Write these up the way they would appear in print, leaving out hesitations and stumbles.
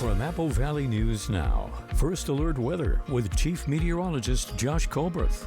From Apple Valley News Now, First Alert Weather with Chief Meteorologist Josh Colberth.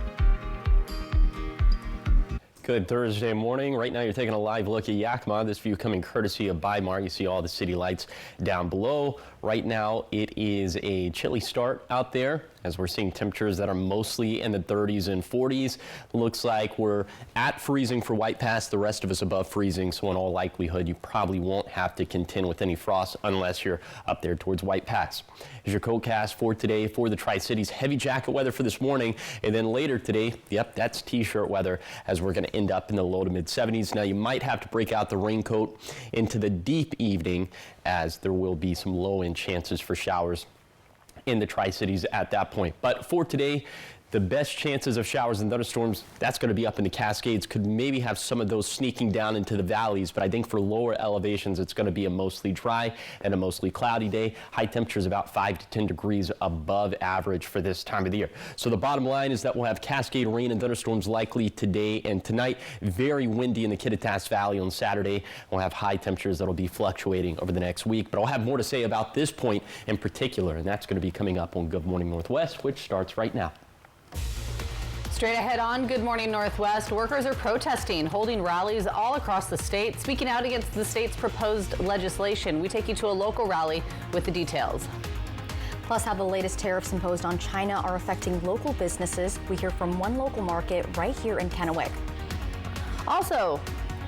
Good Thursday morning. Right now you're taking a live look at Yakima. This view coming courtesy of Bymar. You see all the city lights down below. Right now it is a chilly start out there as we're seeing temperatures that are mostly in the 30s and 40s. Looks like we're at freezing for White Pass, the rest of us above freezing, so in all likelihood you probably won't have to contend with any frost unless you're up there towards White Pass. Here's your coatcast for today for the Tri-Cities. Heavy jacket weather for this morning, and then later today, yep, that's t-shirt weather as we're going to end up in the low to mid 70s. Now you might have to break out the raincoat into the deep evening as there will be some low end chances for showers in the Tri-Cities at that point. But for today, the best chances of showers and thunderstorms, that's going to be up in the Cascades. Could maybe have some of those sneaking down into the valleys, but I think for lower elevations, it's going to be a mostly dry and a mostly cloudy day. High temperatures about 5 to 10 degrees above average for this time of the year. So the bottom line is that we'll have Cascade rain and thunderstorms likely today and tonight. Very windy in the Kittitas Valley on Saturday. We'll have high temperatures that'll be fluctuating over the next week, but I'll have more to say about this point in particular, and that's going to be coming up on Good Morning Northwest, which starts right now. Straight ahead on Good Morning Northwest, workers are protesting, holding rallies all across the state, speaking out against the state's proposed legislation. We take you to a local rally with the details. Plus, how the latest tariffs imposed on China are affecting local businesses. We hear from one local market right here in Kennewick. Also,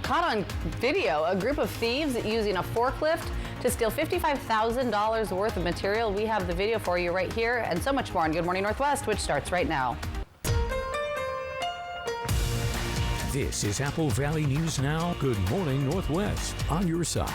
caught on video, a group of thieves using a forklift to steal $55,000 worth of material. We have the video for you right here and so much more on Good Morning Northwest, which starts right now. This is Apple Valley News Now. Good Morning Northwest on your side.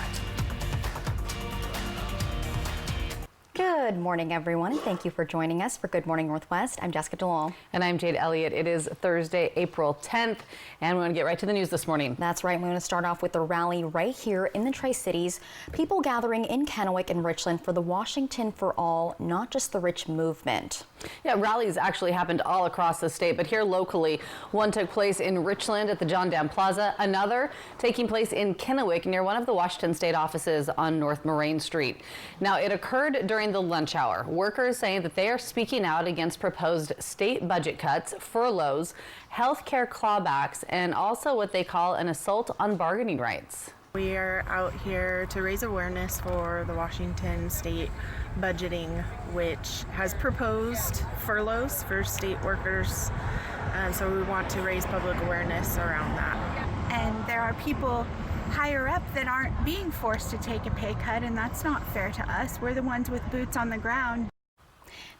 Good morning, everyone, and thank you for joining us for Good Morning Northwest. I'm Jessica DeLong. And I'm Jade Elliott. It is Thursday, April 10th, and we're going to get right to the news this morning. That's right. We're going to start off with a rally right here in the Tri-Cities. People gathering in Kennewick and Richland for the Washington for All, Not Just the Rich movement. Yeah, rallies actually happened all across the state, but here locally, one took place in Richland at the John Dam Plaza, another taking place in Kennewick near one of the Washington state offices on North Moraine Street. Now, it occurred during the lunch hour. Workers saying that they are speaking out against proposed state budget cuts, furloughs, health care clawbacks, and also what they call an assault on bargaining rights. We are out here to raise awareness for the Washington state budgeting, which has proposed furloughs for state workers. So we want to raise public awareness around that. And there are people higher up that aren't being forced to take a pay cut, and that's not fair to us. We're the ones with boots on the ground.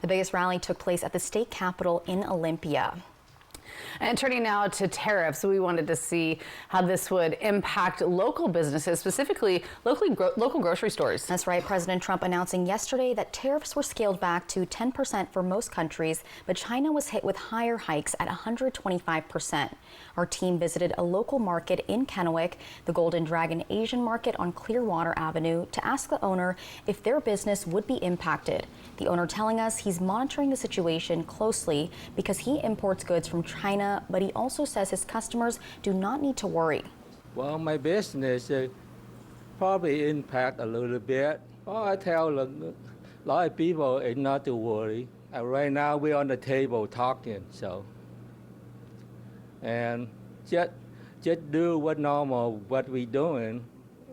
The biggest rally took place at the state capitol in Olympia. And turning now to tariffs, we wanted to see how this would impact local businesses, specifically local grocery stores. That's right. President Trump announcing yesterday that tariffs were scaled back to 10% for most countries, but China was hit with higher hikes at 125%. Our team visited a local market in Kennewick, the Golden Dragon Asian Market on Clearwater Avenue, to ask the owner if their business would be impacted. The owner telling us he's monitoring the situation closely because he imports goods from China, but he also says his customers do not need to worry. Well, my business probably impact a little bit. Well, I tell a lot of people not to worry. Right now we're on the table talking, so. And just do what we're doing.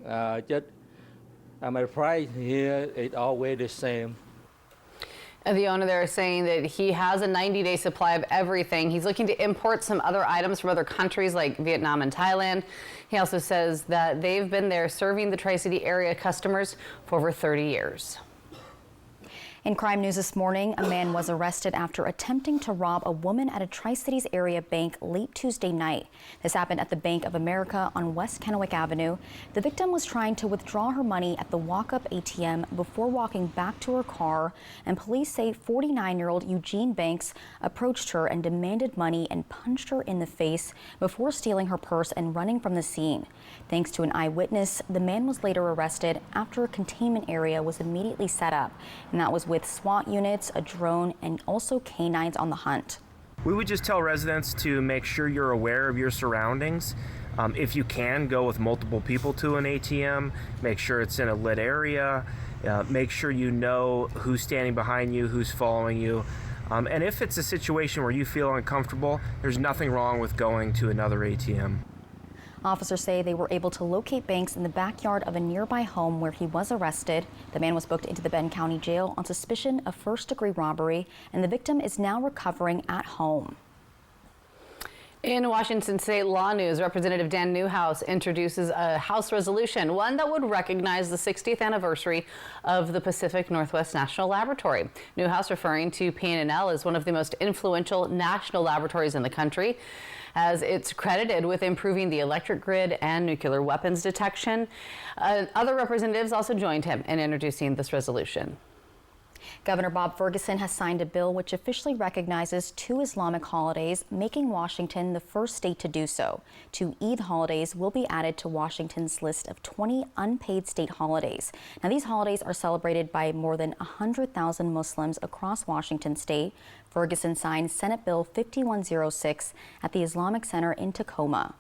My price here is always the same. The owner there is saying that he has a 90-day supply of everything. He's looking to import some other items from other countries like Vietnam and Thailand. He also says that they've been there serving the Tri-City area customers for over 30 years. In crime news this morning, a man was arrested after attempting to rob a woman at a Tri-Cities area bank late Tuesday night. This happened at the Bank of America on West Kennewick Avenue. The victim was trying to withdraw her money at the walk-up ATM before walking back to her car, and police say 49-year-old Eugene Banks approached her and demanded money and punched her in the face before stealing her purse and running from the scene. Thanks to an eyewitness, the man was later arrested after a containment area was immediately set up, and that was with SWAT units, a drone, and also canines on the hunt. We would just tell residents to make sure you're aware of your surroundings. If you can, go with multiple people to an ATM, make sure it's in a lit area, Make sure you know who's standing behind you, who's following you. And if it's a situation where you feel uncomfortable, there's nothing wrong with going to another ATM. Officers say they were able to locate Banks in the backyard of a nearby home where he was arrested. The man was booked into the Benton County Jail on suspicion of first-degree robbery, and the victim is now recovering at home. In Washington State law news, Representative Dan Newhouse introduces a House resolution, one that would recognize the 60th anniversary of the Pacific Northwest National Laboratory. Newhouse referring to PNNL as one of the most influential national laboratories in the country, as it's credited with improving the electric grid and nuclear weapons detection. Other representatives also joined him in introducing this resolution. Governor Bob Ferguson has signed a bill which officially recognizes 2 Islamic holidays, making Washington the first state to do so. 2 Eid holidays will be added to Washington's list of 20 unpaid state holidays. Now, these holidays are celebrated by more than 100,000 Muslims across Washington state. Ferguson signed Senate Bill 5106 at the Islamic Center in Tacoma.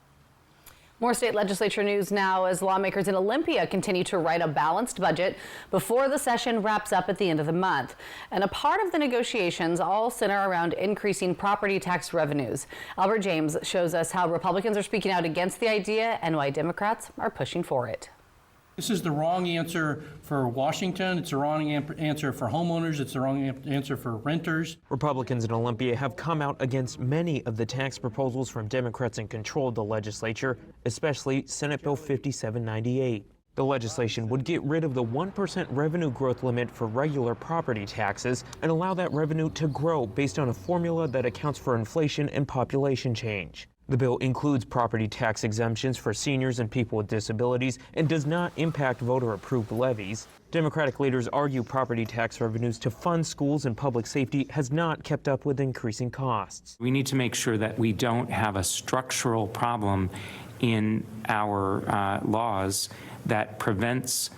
More state legislature news now as lawmakers in Olympia continue to write a balanced budget before the session wraps up at the end of the month. And a part of the negotiations all center around increasing property tax revenues. Albert James shows us how Republicans are speaking out against the idea and why Democrats are pushing for it. This is the wrong answer for Washington. It's the wrong answer for homeowners. It's the wrong answer for renters. Republicans in Olympia have come out against many of the tax proposals from Democrats in control of the legislature, especially Senate Bill 5798. The legislation would get rid of the 1% revenue growth limit for regular property taxes and allow that revenue to grow based on a formula that accounts for inflation and population change. The bill includes property tax exemptions for seniors and people with disabilities and does not impact voter-approved levies. Democratic leaders argue property tax revenues to fund schools and public safety has not kept up with increasing costs. We need to make sure that we don't have a structural problem in our laws that prevents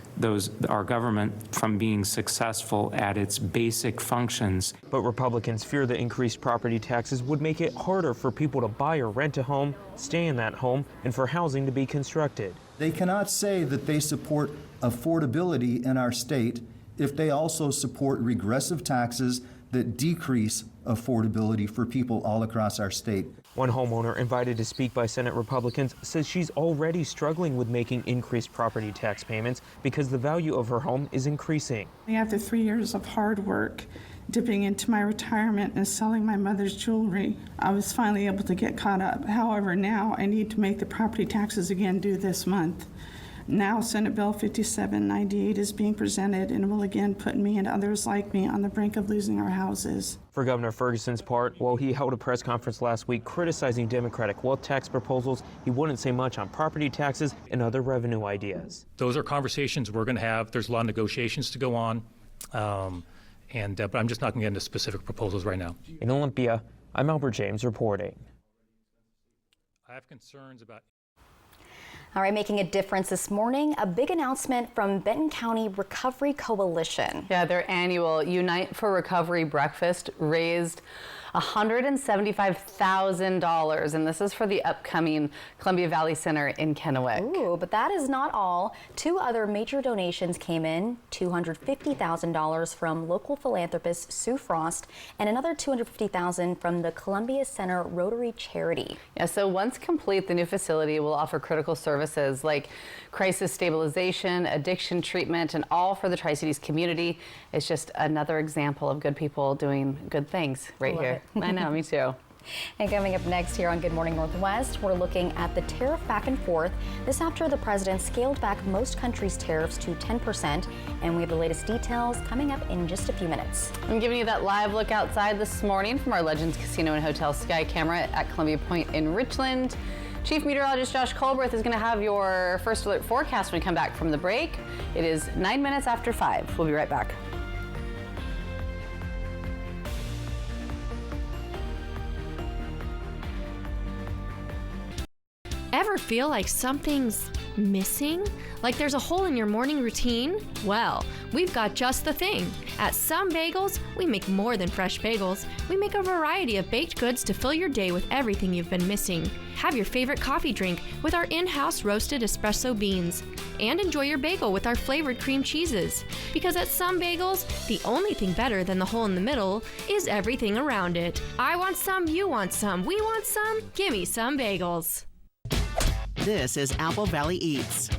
our government from being successful at its basic functions. But Republicans fear the increased property taxes would make it harder for people to buy or rent a home, stay in that home, and for housing to be constructed. They cannot say that they support affordability in our state if they also support regressive taxes that decrease affordability for people all across our state. One homeowner invited to speak by Senate Republicans says she's already struggling with making increased property tax payments because the value of her home is increasing. After 3 years of hard work, dipping into my retirement and selling my mother's jewelry, I was finally able to get caught up. However, now I need to make the property taxes again due this month. Now Senate Bill 5798 is being presented and will again put me and others like me on the brink of losing our houses. For Governor Ferguson's part, while he held a press conference last week criticizing Democratic wealth tax proposals, he wouldn't say much on property taxes and other revenue ideas. Those are conversations we're going to have. There's a lot of negotiations to go on, but I'm just not going to get into specific proposals right now. In Olympia, I'm Albert James reporting. I have concerns about... All right, making a difference this morning, a big announcement from Benton County Recovery Coalition. Yeah, their annual Unite for Recovery breakfast raised $175,000, and this is for the upcoming Columbia Valley Center in Kennewick. Ooh, but that is not all. 2 other major donations came in, $250,000 from local philanthropist Sue Frost and another $250,000 from the Columbia Center Rotary Charity. Yeah, so once complete, the new facility will offer critical services like crisis stabilization, addiction treatment, and all for the Tri-Cities community. It's just another example of good people doing good things right here. I know, me too. And coming up next here on Good Morning Northwest, we're looking at the tariff back and forth. This after the president scaled back most countries' tariffs to 10%. And we have the latest details coming up in just a few minutes. I'm giving you that live look outside this morning from our Legends Casino and Hotel Sky camera at Columbia Point in Richland. Chief Meteorologist Josh Colbreth is going to have your first alert forecast when we come back from the break. It is 9 minutes after 5. We'll be right back. Ever feel like something's Missing? Like there's a hole in your morning routine? Well, we've got just the thing. At Some Bagels, we make more than fresh bagels. We make a variety of baked goods to fill your day with everything you've been missing. Have your favorite coffee drink with our in-house roasted espresso beans. And enjoy your bagel with our flavored cream cheeses. Because at Some Bagels, the only thing better than the hole in the middle is everything around it. I want some, you want some, we want some, gimme Some Bagels. This is Apple Valley Eats.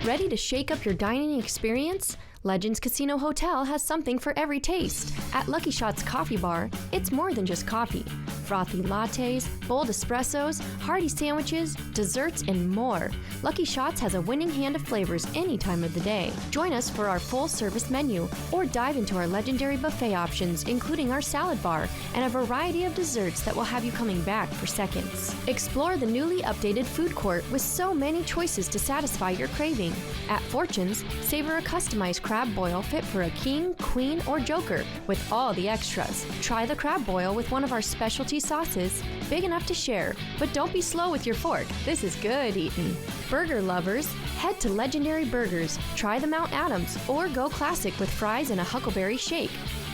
Ready to shake up your dining experience? Legends Casino Hotel has something for every taste. At Lucky Shots Coffee Bar, it's more than just coffee. Frothy lattes, bold espressos, hearty sandwiches, desserts, and more. Lucky Shots has a winning hand of flavors any time of the day. Join us for our full-service menu, or dive into our legendary buffet options, including our salad bar and a variety of desserts that will have you coming back for seconds. Explore the newly updated food court with so many choices to satisfy your craving. At Fortune's, savor a customized crab boil fit for a king, queen, or joker with all the extras. Try the crab boil with one of our specialty sauces, big enough to share, but don't be slow with your fork. This is good eating. Burger lovers, head to Legendary Burgers, try the Mount Adams, or go classic with fries and a Huckleberry shake.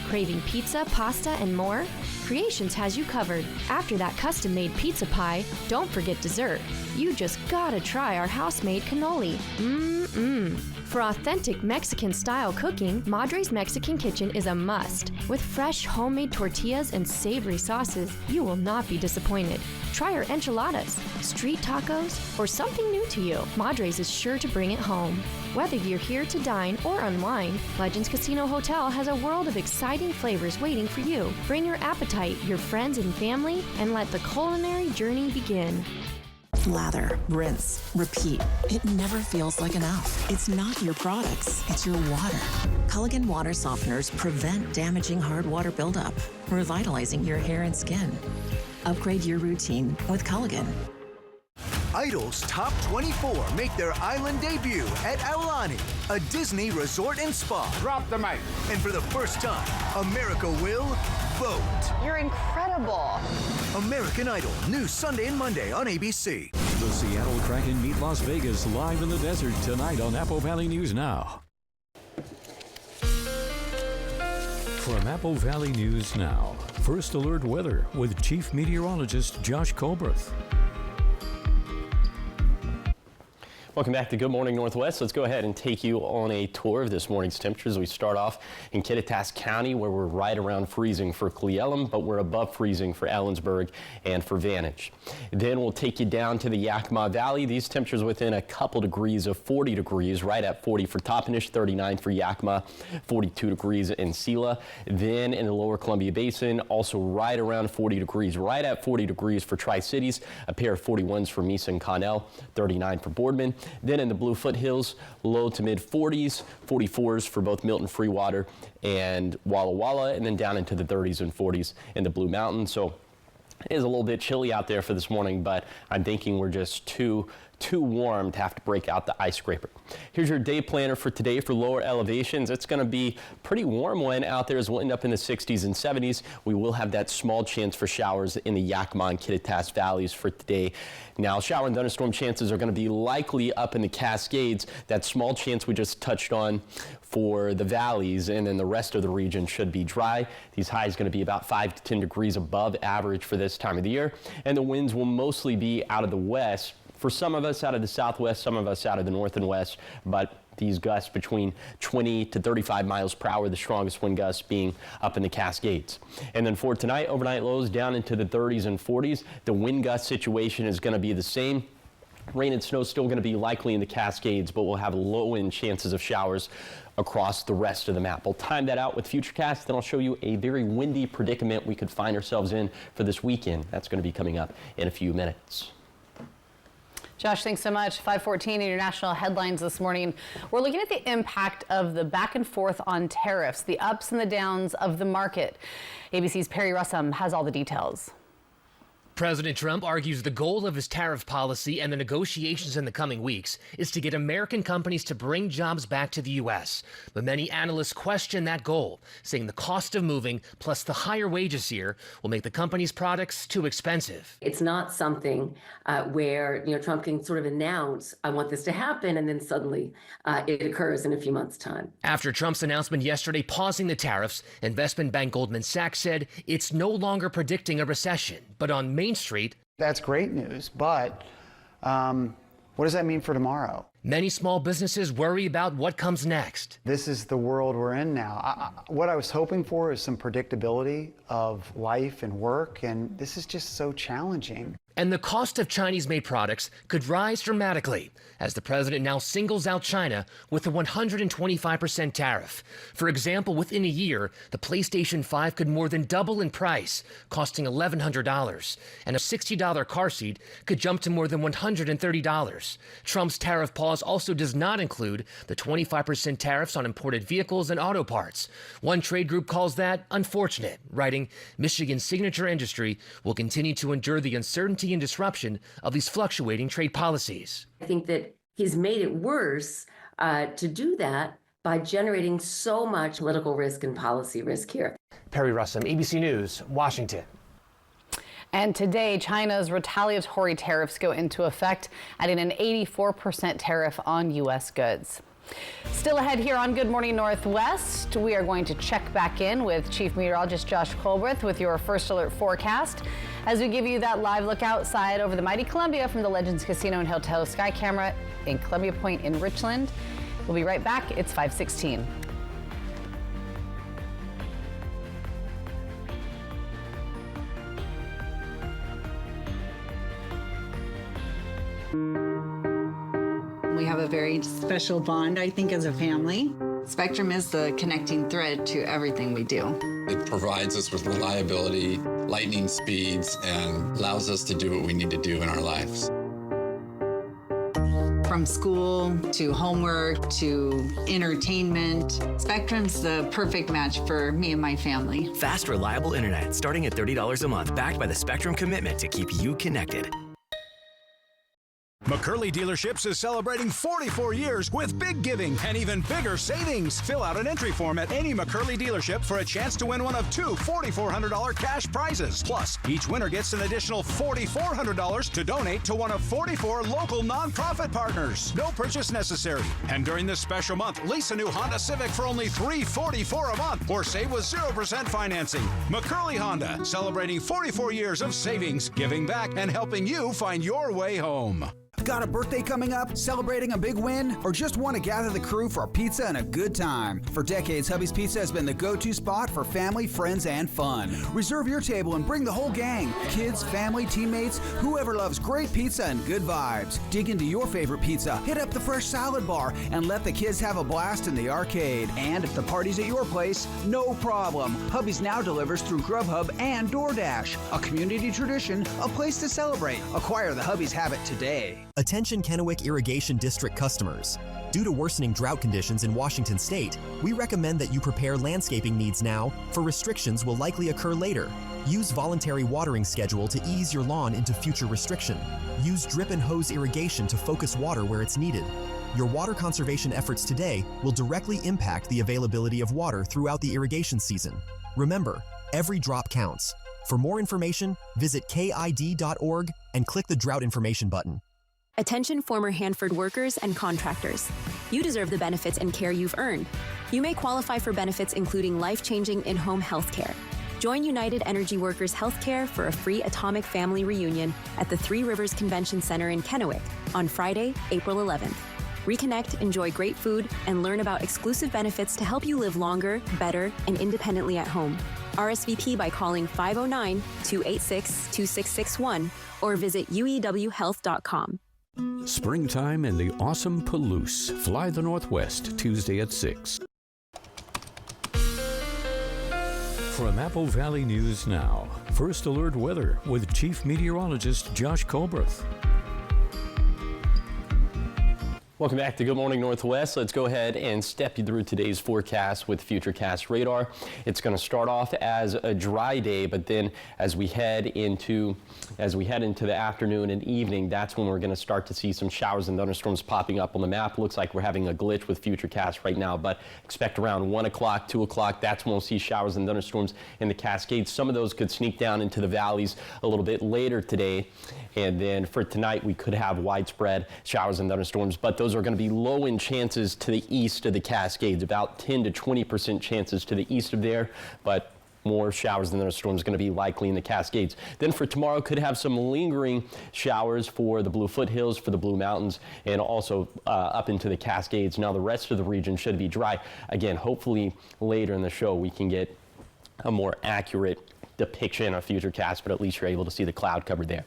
Craving pizza, pasta, and more? Creations has you covered. After that custom-made pizza pie, don't forget dessert. You just gotta try our house-made cannoli. For authentic Mexican-style cooking, Madre's Mexican Kitchen is a must. With fresh homemade tortillas and savory sauces, you will not be disappointed. Try our enchiladas, street tacos, or something new to you. Madre's is sure to bring it home. Whether you're here to dine or unwind, Legends Casino Hotel has a world of exciting flavors waiting for you. Bring your appetite, your friends and family, and let the culinary journey begin. Lather, rinse, repeat. It never feels like enough. It's not your products, it's your water. Culligan water softeners prevent damaging hard water buildup, revitalizing your hair and skin. Upgrade your routine with Culligan. Idol's Top 24 make their island debut at Aulani, a Disney resort and spa. Drop the mic. And for the first time, America will vote. You're incredible. American Idol, new Sunday and Monday on ABC. The Seattle Kraken meet Las Vegas live in the desert tonight on Apple Valley News Now. From Apple Valley News Now, First Alert Weather with Chief Meteorologist Josh Colbreth. Welcome back to Good Morning Northwest. Let's go ahead and take you on a tour of this morning's temperatures. We start off in Kittitas County, where we're right around freezing for Cle Elum, but we're above freezing for Ellensburg and for Vantage. Then we'll take you down to the Yakima Valley. These temperatures within a couple degrees of 40 degrees, right at 40 for Toppenish, 39 for Yakima, 42 degrees in Sela. Then in the lower Columbia Basin, also right around 40 degrees, right at 40 degrees for Tri-Cities, a pair of 41s for Mesa and Connell, 39 for Boardman. Then in the Blue Foothills, low to mid 40s, 44s for both Milton, Freewater, and Walla Walla, and then down into the 30s and 40s in the Blue Mountains. So it is a little bit chilly out there for this morning, but I'm thinking we're just too warm to have to break out the ice scraper. Here's your day planner for today for lower elevations. It's going to be pretty warm one out there as we'll end up in the 60s and 70s. We will have that small chance for showers in the Yakima and Kittitas valleys for today. Now, shower and thunderstorm chances are going to be likely up in the Cascades. That small chance we just touched on for the valleys, and then the rest of the region should be dry. These highs going to be about 5 to 10 degrees above average for this time of the year, and the winds will mostly be out of the west. For some of us out of the southwest, some of us out of the north and west, but these gusts between 20 to 35 miles per hour, the strongest wind gusts being up in the Cascades. And then for tonight, overnight lows down into the 30s and 40s. The wind gust situation is going to be the same. Rain and snow still going to be likely in the Cascades, but we'll have low end chances of showers across the rest of the map. We'll time that out with Futurecast, then I'll show you a very windy predicament we could find ourselves in for this weekend. That's going to be coming up in a few minutes. Josh, thanks so much. 5:14 international headlines this morning. We're looking at the impact of the back and forth on tariffs, the ups and the downs of the market. ABC's Perry Russum has all the details. President Trump argues the goal of his tariff policy and the negotiations in the coming weeks is to get American companies to bring jobs back to the U.S. But many analysts question that goal, saying the cost of moving plus the higher wages here will make the company's products too expensive. It's not something where Trump can sort of announce, I want this to happen, and then suddenly it occurs in a few months' time. After Trump's announcement yesterday pausing the tariffs, investment bank Goldman Sachs said it's no longer predicting a recession, but on Main Street. That's great news, but what does that mean for tomorrow? Many small businesses worry about what comes next. This is the world we're in now. What I was hoping for is some predictability of life and work, and this is just so challenging. And the cost of Chinese-made products could rise dramatically as the president now singles out China with a 125% tariff. For example, within a year, the PlayStation 5 could more than double in price, costing $1,100, and a $60 car seat could jump to more than $130. Trump's tariff pause also does not include the 25% tariffs on imported vehicles and auto parts. One trade group calls that unfortunate, writing, Michigan's signature industry will continue to endure the uncertainty and disruption of these fluctuating trade policies. I think that he's made it worse to do that by generating so much political risk and policy risk here. Perry Russom, ABC News, Washington. And today, China's retaliatory tariffs go into effect, adding an 84% tariff on U.S. goods. Still ahead here on Good Morning Northwest, we are going to check back in with Chief Meteorologist Josh Colbreth with your First Alert forecast as we give you that live look outside over the mighty Columbia from the Legends Casino and Hotel Sky Camera in Columbia Point in Richland. We'll be right back. It's 5:16. We have a very special bond, I think, as a family. Spectrum is the connecting thread to everything we do. It provides us with reliability, lightning speeds, and allows us to do what we need to do in our lives. From school to homework to entertainment, Spectrum's the perfect match for me and my family. Fast, reliable internet starting at $30 a month, backed by the Spectrum commitment to keep you connected. McCurley Dealerships is celebrating 44 years with big giving and even bigger savings. Fill out an entry form at any McCurley dealership for a chance to win one of two $4,400 cash prizes. Plus, each winner gets an additional $4,400 to donate to one of 44 local nonprofit partners. No purchase necessary. And during this special month, lease a new Honda Civic for only $344 a month or save with 0% financing. McCurley Honda, celebrating 44 years of savings, giving back, and helping you find your way home. Got a birthday coming up, celebrating a big win, or just want to gather the crew for a pizza and a good time? For decades, Hubby's Pizza has been the go-to spot for family, friends, and fun. Reserve your table and bring the whole gang. Kids, family, teammates, whoever loves great pizza and good vibes. Dig into your favorite pizza, hit up the fresh salad bar, and let the kids have a blast in the arcade. And if the party's at your place, no problem. Hubby's now delivers through Grubhub and DoorDash. A community tradition, a place to celebrate. Acquire the Hubby's habit today. Attention Kennewick Irrigation District customers. Due to worsening drought conditions in Washington state, we recommend that you prepare landscaping needs now, for restrictions will likely occur later. Use voluntary watering schedule to ease your lawn into future restriction. Use drip and hose irrigation to focus water where it's needed. Your water conservation efforts today will directly impact the availability of water throughout the irrigation season. Remember, every drop counts. For more information, visit KID.org and click the Drought Information button. Attention former Hanford workers and contractors. You deserve the benefits and care you've earned. You may qualify for benefits including life-changing in-home health care. Join United Energy Workers Healthcare for a free Atomic Family Reunion at the Three Rivers Convention Center in Kennewick on Friday, April 11th. Reconnect, enjoy great food, and learn about exclusive benefits to help you live longer, better, and independently at home. RSVP by calling 509-286-2661 or visit uewhealth.com. Springtime in the awesome Palouse. Fly the Northwest, Tuesday at 6. From Apple Valley News Now, First Alert Weather with Chief Meteorologist Josh Colbreth. Welcome back to Good Morning Northwest. Let's go ahead and step you through today's forecast with Futurecast radar. It's going to start off as a dry day, but then as we head into the afternoon and evening, that's when we're going to start to see some showers and thunderstorms popping up on the map. Looks like we're having a glitch with Futurecast right now, but expect around 1 o'clock, 2 o'clock. That's when we'll see showers and thunderstorms in the Cascades. Some of those could sneak down into the valleys a little bit later today. And then for tonight, we could have widespread showers and thunderstorms, but those are going to be low in chances to the east of the Cascades, about 10 to 20% chances to the east of there, but more showers and thunderstorms going to be likely in the Cascades. Then for tomorrow, could have some lingering showers for the Blue Foothills, for the Blue Mountains, and also up into the Cascades. Now the rest of the region should be dry. Again, hopefully later in the show we can get a more accurate depiction of Futurecast, but at least you're able to see the cloud cover there.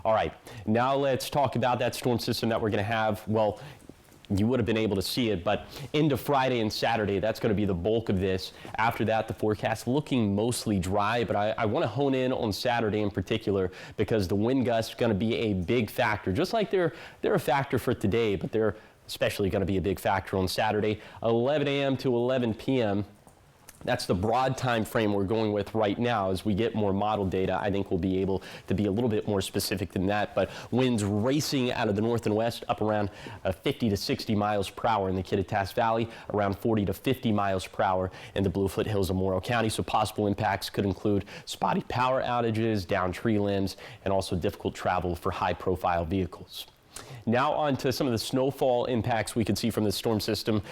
All right, now let's talk about that storm system that we're going to have. Well, you would have been able to see it, but into Friday and Saturday, that's going to be the bulk of this. After that, the forecast looking mostly dry, but I want to hone in on Saturday in particular because the wind gusts are going to be a big factor. Just like they're a factor for today, but they're especially going to be a big factor on Saturday, 11 a.m. to 11 p.m. That's the broad time frame we're going with right now. As we get more model data, I think we'll be able to be a little bit more specific than that. But winds racing out of the north and west up around 50 to 60 miles per hour in the Kittitas Valley, around 40 to 50 miles per hour in the Blue Foothills of Morrow County. So possible impacts could include spotty power outages, downed tree limbs, and also difficult travel for high-profile vehicles. Now on to some of the snowfall impacts we could see from the storm system.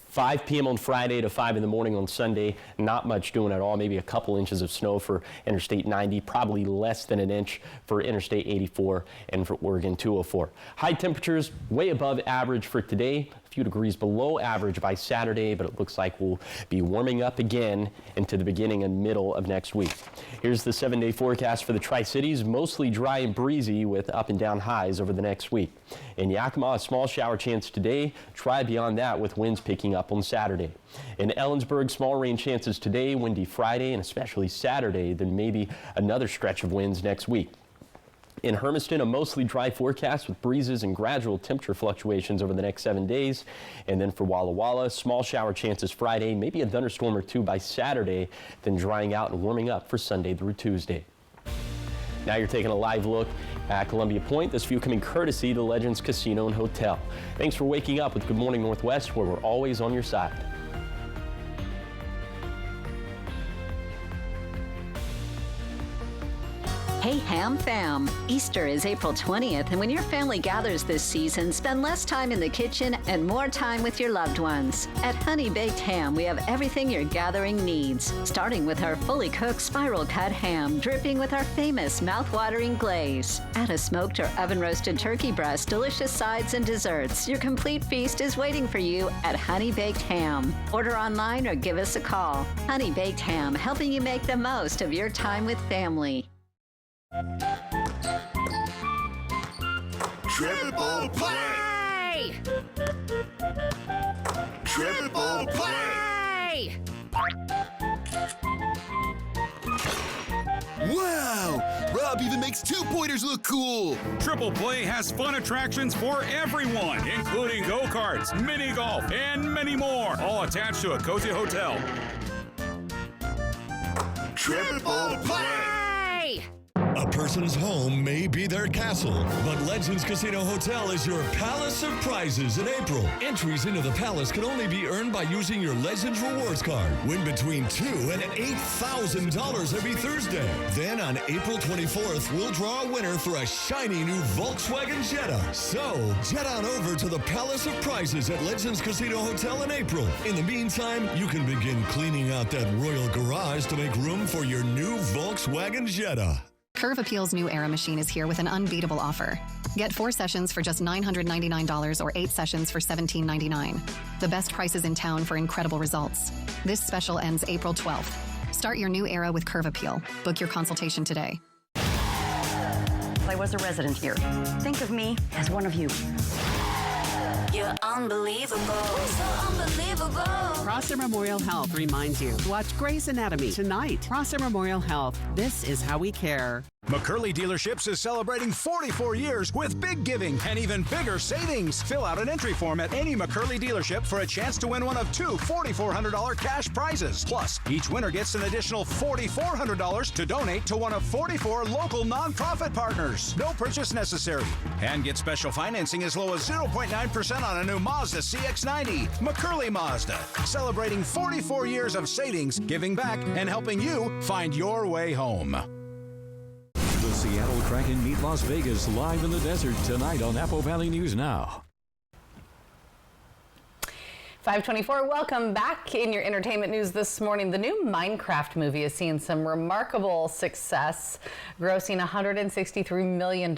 5 p.m. on Friday to 5 in the morning on Sunday, not much doing at all, maybe a couple inches of snow for Interstate 90, probably less than an inch for Interstate 84 and for Oregon 204. High temperatures way above average for today, a few degrees below average by Saturday, but it looks like we'll be warming up again into the beginning and middle of next week. Here's the 7-day forecast for the Tri-Cities, mostly dry and breezy with up and down highs over the next week. In Yakima, a small shower chance today, dry beyond that with winds picking up on Saturday. In Ellensburg, small rain chances today, windy Friday, and especially Saturday, then maybe another stretch of winds next week. In Hermiston, a mostly dry forecast with breezes and gradual temperature fluctuations over the next 7 days. And then for Walla Walla, small shower chances Friday, maybe a thunderstorm or two by Saturday, then drying out and warming up for Sunday through Tuesday. Now you're taking a live look at Columbia Point. This view coming courtesy to Legends Casino and Hotel. Thanks for waking up with Good Morning Northwest, where we're always on your side. Hey Ham Fam! Easter is April 20th, and when your family gathers this season, spend less time in the kitchen and more time with your loved ones. At Honey Baked Ham, we have everything your gathering needs, starting with our fully cooked spiral cut ham, dripping with our famous mouth-watering glaze. Add a smoked or oven-roasted turkey breast, delicious sides and desserts. Your complete feast is waiting for you at Honey Baked Ham. Order online or give us a call. Honey Baked Ham, helping you make the most of your time with family. Triple play! Triple play! Wow! Rob even makes two-pointers look cool! Triple Play has fun attractions for everyone, including go-karts, mini golf, and many more, all attached to a cozy hotel. Triple play! A person's home may be their castle, but Legends Casino Hotel is your palace of prizes in April. Entries into the palace can only be earned by using your Legends Rewards card. Win between $2,000 and $8,000 every Thursday. Then on April 24th, we'll draw a winner for a shiny new Volkswagen Jetta. So, jet on over to the palace of prizes at Legends Casino Hotel in April. In the meantime, you can begin cleaning out that royal garage to make room for your new Volkswagen Jetta. Curve Appeal's new Era machine is here with an unbeatable offer. Get 4 sessions for just $999 or 8 sessions for $1,799. The best prices in town for incredible results. This special ends April 12th. Start your new era with Curve Appeal. Book your consultation today. I was a resident here. Think of me as one of you. You're unbelievable. So unbelievable. Prosser Memorial Health reminds you to watch Grey's Anatomy tonight. Prosser Memorial Health. This is how we care. McCurley Dealerships is celebrating 44 years with big giving and even bigger savings. Fill out an entry form at any McCurley dealership for a chance to win one of two $4,400 cash prizes. Plus, each winner gets an additional $4,400 to donate to one of 44 local nonprofit partners. No purchase necessary. And get special financing as low as 0.9% on a new Mazda CX-90. McCurley Mazda, celebrating 44 years of savings, giving back, and helping you find your way home. The Seattle Kraken meet Las Vegas live in the desert tonight on Apple Valley News Now. 524, welcome back. In your entertainment news this morning, the new Minecraft movie is seeing some remarkable success, grossing $163 million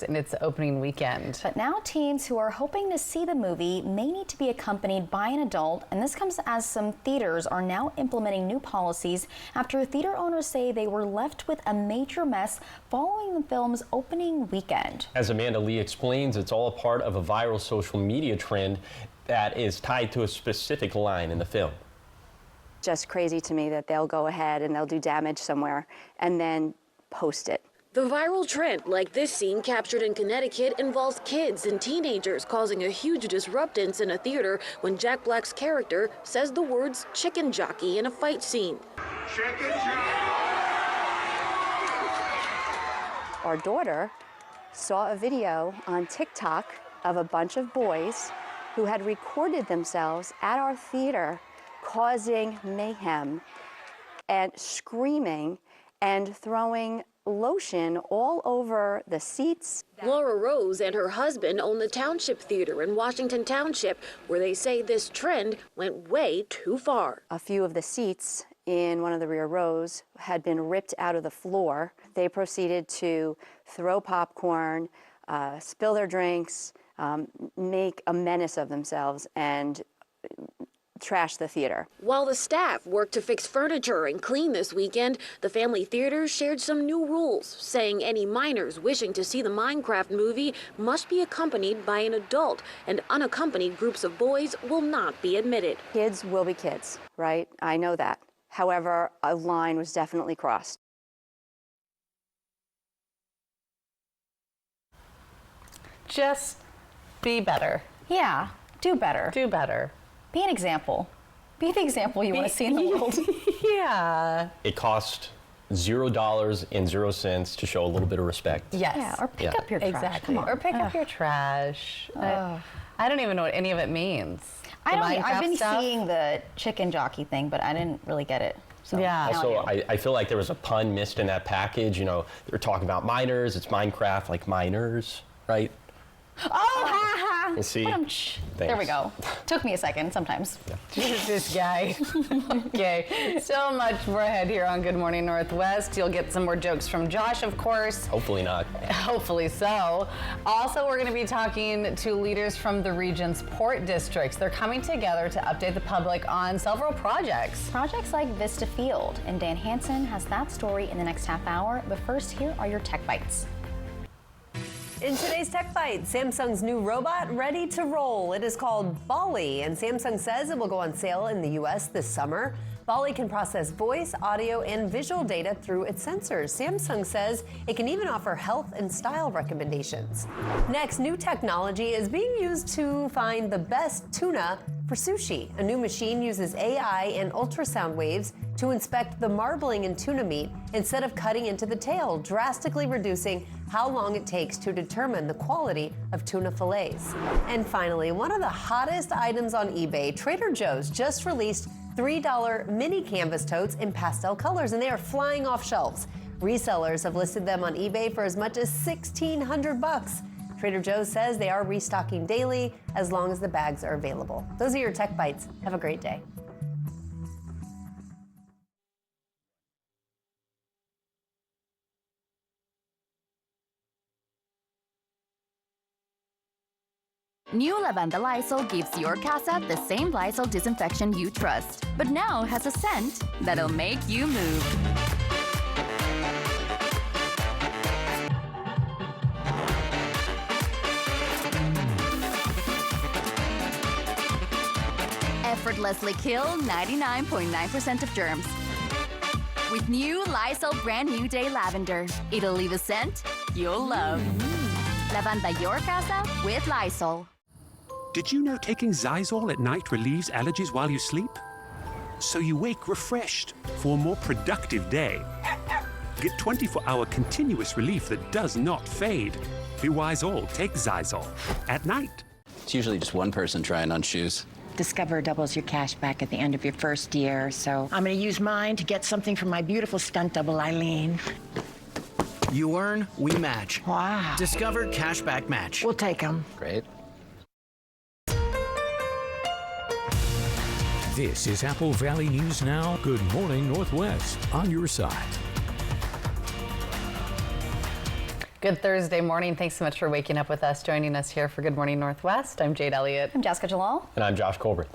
in its opening weekend. But now teens who are hoping to see the movie may need to be accompanied by an adult, and this comes as some theaters are now implementing new policies after theater owners say they were left with a major mess following the film's opening weekend. As Amanda Lee explains, it's all a part of a viral social media trend that is tied to a specific line in the film. Just crazy to me that they'll go ahead and they'll do damage somewhere and then post it. The viral trend, like this scene captured in Connecticut, involves kids and teenagers causing a huge disruptance in a theater when Jack Black's character says the words chicken jockey in a fight scene. Chicken jockey! Our daughter saw a video on TikTok of a bunch of boys who had recorded themselves at our theater causing mayhem and screaming and throwing lotion all over the seats. Laura Rose and her husband own the Township Theater in Washington Township, where they say this trend went way too far. A few of the seats in one of the rear rows had been ripped out of the floor. They proceeded to throw popcorn, spill their drinks, make a menace of themselves and trash the theater. While the staff worked to fix furniture and clean this weekend, the Family Theater shared some new rules, saying any minors wishing to see the Minecraft movie must be accompanied by an adult, and unaccompanied groups of boys will not be admitted. Kids will be kids, right? I know that. However, a line was definitely crossed. Just be better. Yeah, do better. Do better. Be an example. Be the example you want to see in the world. Yeah. It cost $0.00 to show a little bit of respect. Yes. Yeah, or pick up your trash. Exactly. Come on. Or pick up your trash. I don't even know what any of it means. I've been seeing the chicken jockey thing, but I didn't really get it. So yeah. Also, I feel like there was a pun missed in that package. You know, they were talking about minors. It's Minecraft, like minors, right? Oh, ha ha. You see? There we go. Took me a second sometimes. This guy. Okay. So much more ahead here on Good Morning Northwest. You'll get some more jokes from Josh, of course. Hopefully not. Hopefully so. Also, we're going to be talking to leaders from the region's port districts. They're coming together to update the public on several projects. Projects like Vista Field. And Dan Hansen has that story in the next half hour. But first, here are your Tech Bites. In today's Tech Bite, Samsung's new robot ready to roll. It is called Ballie, and Samsung says it will go on sale in the U.S. this summer. Ballie can process voice, audio, and visual data through its sensors. Samsung says it can even offer health and style recommendations. Next, new technology is being used to find the best tuna for sushi. A new machine uses AI and ultrasound waves to inspect the marbling in tuna meat instead of cutting into the tail, drastically reducing how long it takes to determine the quality of tuna fillets. And finally, one of the hottest items on eBay, Trader Joe's just released $3 mini canvas totes in pastel colors, and they are flying off shelves. Resellers have listed them on eBay for as much as $1,600. Trader Joe's says they are restocking daily as long as the bags are available. Those are your Tech Bites. Have a great day. New Lavanda Lysol gives your casa the same Lysol disinfection you trust, but now has a scent that'll make you move. Effortlessly kill 99.9% of germs. with new Lysol Brand New Day Lavender. It'll leave a scent you'll love. Lavanda your casa with Lysol. Did you know taking Zysol at night relieves allergies while you sleep? So you wake refreshed for a more productive day. Get 24-hour continuous relief that does not fade. Be wise all, take Zysol at night. It's usually just one person trying on shoes. Discover doubles your cash back at the end of your first year, so I'm going to use mine to get something from my beautiful stunt double, Eileen. You earn, we match. Wow. Discover Cashback Match. We'll take them. Great. This is Apple Valley News Now. Good morning, Northwest. On your side. Good Thursday morning. Thanks so much for waking up with us, joining us here for Good Morning Northwest. I'm Jade Elliott. I'm Jessica Jalal. And I'm Josh Colbert.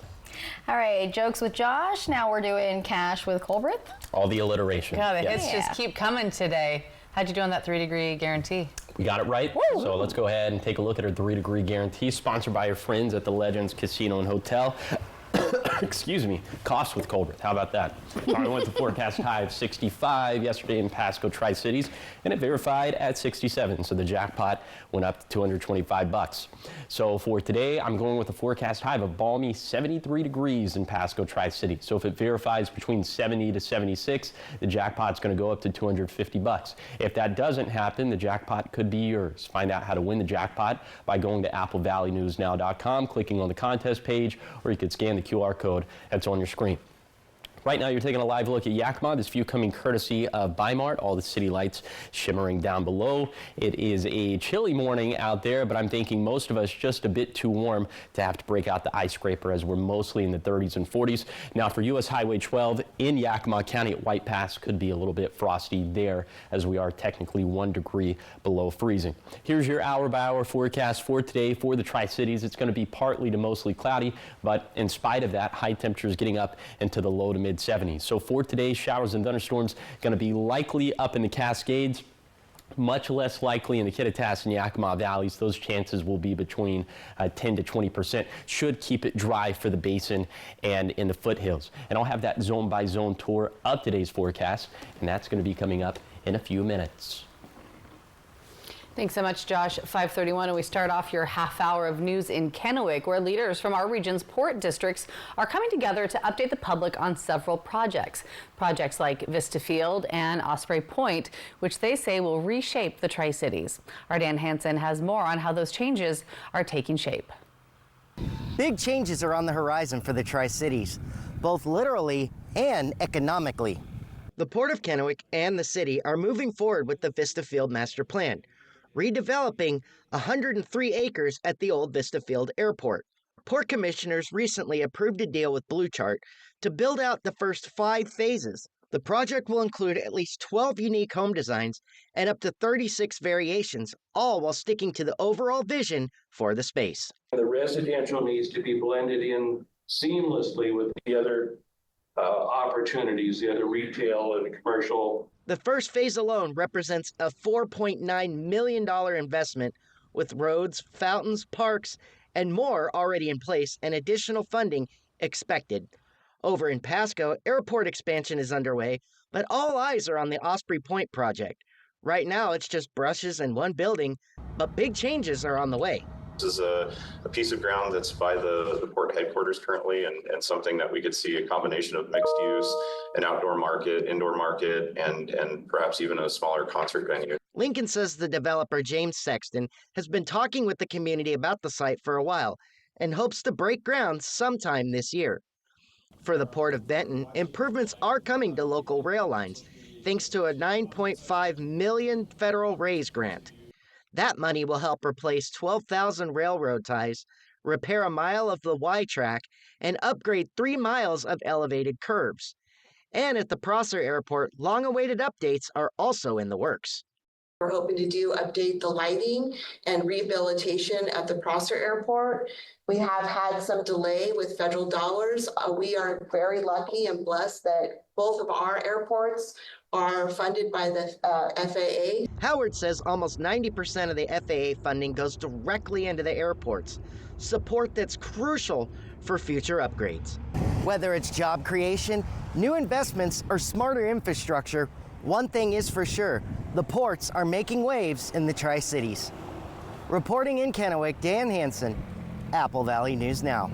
All right, jokes with Josh. Now we're doing cash with Colbert. All the alliteration. God, the Yes. hits just keep coming today. How'd you do on that 3-degree guarantee? We got it right. Woo! So let's go ahead and take a look at our 3-degree guarantee, sponsored by your friends at the Legends Casino and Hotel. Excuse me, Costs with Colbert. How about that? I went to forecast high of 65 yesterday in Pasco, Tri-Cities, and it verified at 67. So the jackpot went up to $225. So for today, I'm going with a forecast high of a balmy 73 degrees in Pasco, Tri-City. So if it verifies between 70 to 76, the jackpot's going to go up to $250. If that doesn't happen, the jackpot could be yours. Find out how to win the jackpot by going to applevalleynewsnow.com, clicking on the contest page, or you could scan the QR code that's on your screen. Right now, you're taking a live look at Yakima. This view coming courtesy of Bi-Mart. All the city lights shimmering down below. It is a chilly morning out there, but I'm thinking most of us just a bit too warm to have to break out the ice scraper, as we're mostly in the 30s and 40s. Now, for US Highway 12 in Yakima County at White Pass, could be a little bit frosty there, as we are technically 1 degree below freezing. Here's your hour-by-hour forecast for today for the Tri-Cities. It's going to be partly to mostly cloudy, but in spite of that, high temperatures getting up into the low to mid 70s. So for today, showers and thunderstorms going to be likely up in the Cascades, much less likely in the Kittitas and Yakima valleys. Those chances will be between 10 to 20%. Should keep it dry for the basin and in the foothills. And I'll have that zone by zone tour of today's forecast, and that's going to be coming up in a few minutes. Thanks so much, Josh. 5:31, and we start off your half hour of news in Kennewick, where leaders from our region's port districts are coming together to update the public on several projects. Projects like Vista Field and Osprey Point, which they say will reshape the Tri-Cities. Our Dan Hansen has more on how those changes are taking shape. Big changes are on the horizon for the Tri-Cities, both literally and economically. The Port of Kennewick and the city are moving forward with the Vista Field Master Plan, redeveloping 103 acres at the old Vista Field Airport. Port commissioners recently approved a deal with Blue Chart to build out the first 5 phases. The project will include at least 12 unique home designs and up to 36 variations, all while sticking to the overall vision for the space. The residential needs to be blended in seamlessly with the other opportunities, the other retail and commercial. The first phase alone represents a $4.9 million investment, with roads, fountains, parks, and more already in place and additional funding expected. Over in Pasco, airport expansion is underway, but all eyes are on the Osprey Point project. Right now, it's just brushes and one building, but big changes are on the way. This is a piece of ground that's by the port headquarters currently, and something that we could see a combination of mixed use, an outdoor market, indoor market, and perhaps even a smaller concert venue. Lincoln says the developer, James Sexton, has been talking with the community about the site for a while and hopes to break ground sometime this year. For the Port of Benton, improvements are coming to local rail lines, thanks to a $9.5 million federal RAISE grant. That money will help replace 12,000 railroad ties, repair a mile of the Y track, and upgrade 3 miles of elevated curbs. And at the Prosser Airport, long-awaited updates are also in the works. We're hoping to update the lighting and rehabilitation at the Prosser Airport. We have had some delay with federal dollars. We are very lucky and blessed that both of our airports are funded by the FAA. Howard says almost 90% of the FAA funding goes directly into the airports, support that's crucial for future upgrades. Whether it's job creation, new investments, or smarter infrastructure, one thing is for sure, the ports are making waves in the Tri-Cities. Reporting in Kennewick, Dan Hansen, Apple Valley News Now.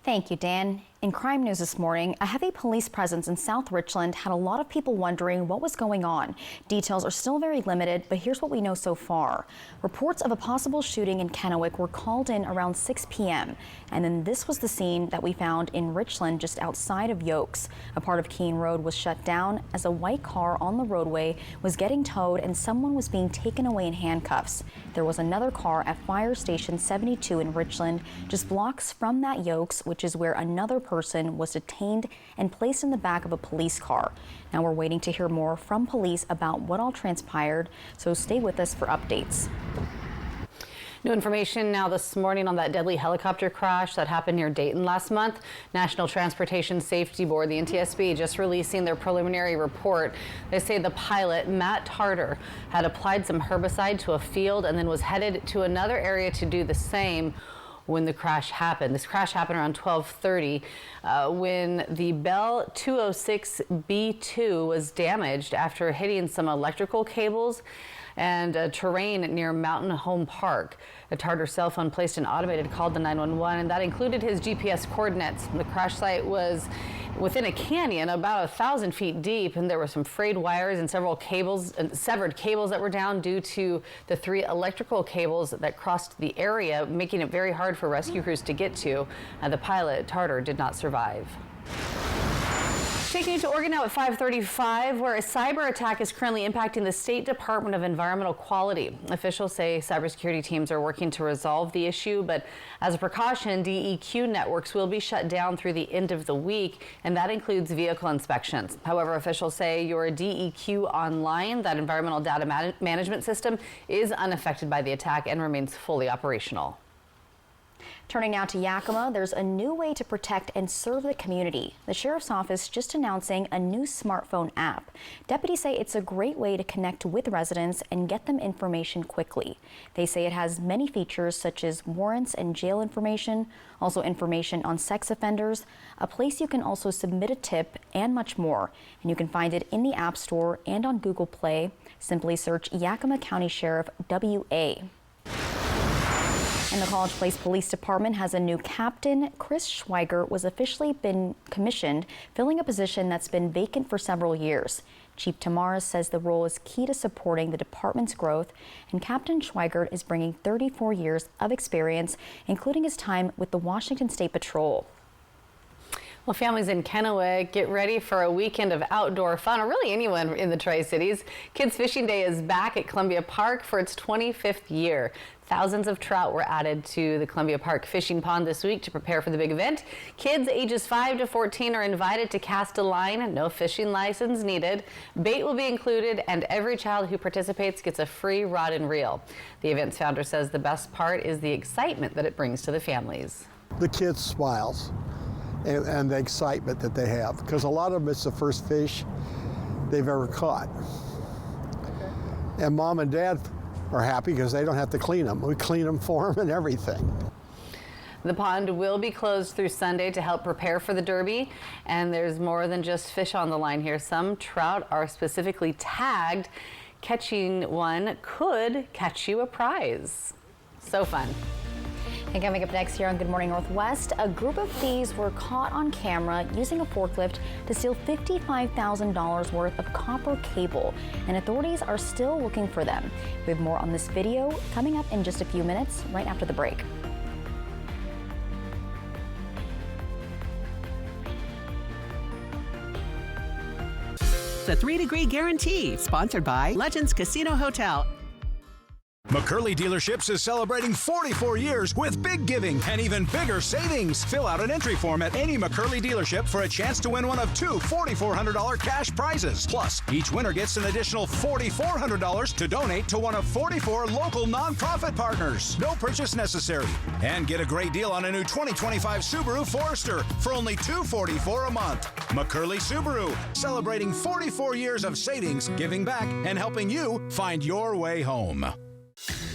Thank you, Dan. In crime news this morning, a heavy police presence in South Richland had a lot of people wondering what was going on. Details are still very limited, but here's what we know so far. Reports of a possible shooting in Kennewick were called in around 6 p.m. And then this was the scene that we found in Richland just outside of Yokes. A part of Keene Road was shut down as a white car on the roadway was getting towed and someone was being taken away in handcuffs. There was another car at Fire Station 72 in Richland, just blocks from that Yokes, which is where another person was detained and placed in the back of a police car. Now we're waiting to hear more from police about what all transpired, so stay with us for updates. New information now this morning on that deadly helicopter crash that happened near Dayton last month. National Transportation Safety Board, the NTSB, just releasing their preliminary report. They say the pilot, Matt Tarter, had applied some herbicide to a field and then was headed to another area to do the same when the crash happened. This crash happened around 12:30 when the Bell 206B2 was damaged after hitting some electrical cables and terrain near Mountain Home Park. A Tarter cell phone placed an automated call to 911, and that included his GPS coordinates. The crash site was within a canyon about 1,000 feet deep, and there were some frayed wires and several cables, severed cables that were down due to the 3 electrical cables that crossed the area, making it very hard for rescue crews to get to. The pilot, Tarter, did not survive. Taking you to Oregon now at 5:35, where a cyber attack is currently impacting the State Department of Environmental Quality. Officials say cybersecurity teams are working to resolve the issue, but as a precaution, DEQ networks will be shut down through the end of the week, and that includes vehicle inspections. However, officials say your DEQ Online, that environmental data management system, is unaffected by the attack and remains fully operational. Turning now to Yakima, there's a new way to protect and serve the community. The Sheriff's Office just announcing a new smartphone app. Deputies say it's a great way to connect with residents and get them information quickly. They say it has many features such as warrants and jail information, also information on sex offenders, a place you can also submit a tip, and much more. And you can find it in the App Store and on Google Play. Simply search Yakima County Sheriff WA. And the College Place Police Department has a new captain. Chris Schweiger was officially been commissioned, filling a position that's been vacant for several years. Chief Tamaris says the role is key to supporting the department's growth, and Captain Schweiger is bringing 34 years of experience, including his time with the Washington State Patrol. Well, families in Kennewick, get ready for a weekend of outdoor fun, or really anyone in the Tri-Cities. Kids Fishing Day is back at Columbia Park for its 25th year. Thousands of trout were added to the Columbia Park fishing pond this week to prepare for the big event. Kids ages 5 to 14 are invited to cast a line, no fishing license needed. Bait will be included, and every child who participates gets a free rod and reel. The event's founder says the best part is the excitement that it brings to the families. The kids' smiles and the excitement that they have, because a lot of them it's the first fish they've ever caught. And mom and dad are happy because they don't have to clean them. We clean them for them and everything. The pond will be closed through Sunday to help prepare for the Derby, and there's more than just fish on the line here. Some trout are specifically tagged. Catching one could catch you a prize. So fun. And coming up next here on Good Morning Northwest, a group of thieves were caught on camera using a forklift to steal $55,000 worth of copper cable, and authorities are still looking for them. We have more on this video coming up in just a few minutes, right after the break. The 3-Degree Guarantee, sponsored by Legends Casino Hotel. McCurley Dealerships is celebrating 44 years with big giving and even bigger savings. Fill out an entry form at any McCurley dealership for a chance to win one of 2 $4,400 cash prizes. Plus, each winner gets an additional $4,400 to donate to one of 44 local nonprofit partners. No purchase necessary. And get a great deal on a new 2025 Subaru Forester for only $244 a month. McCurley Subaru, celebrating 44 years of savings, giving back, and helping you find your way home.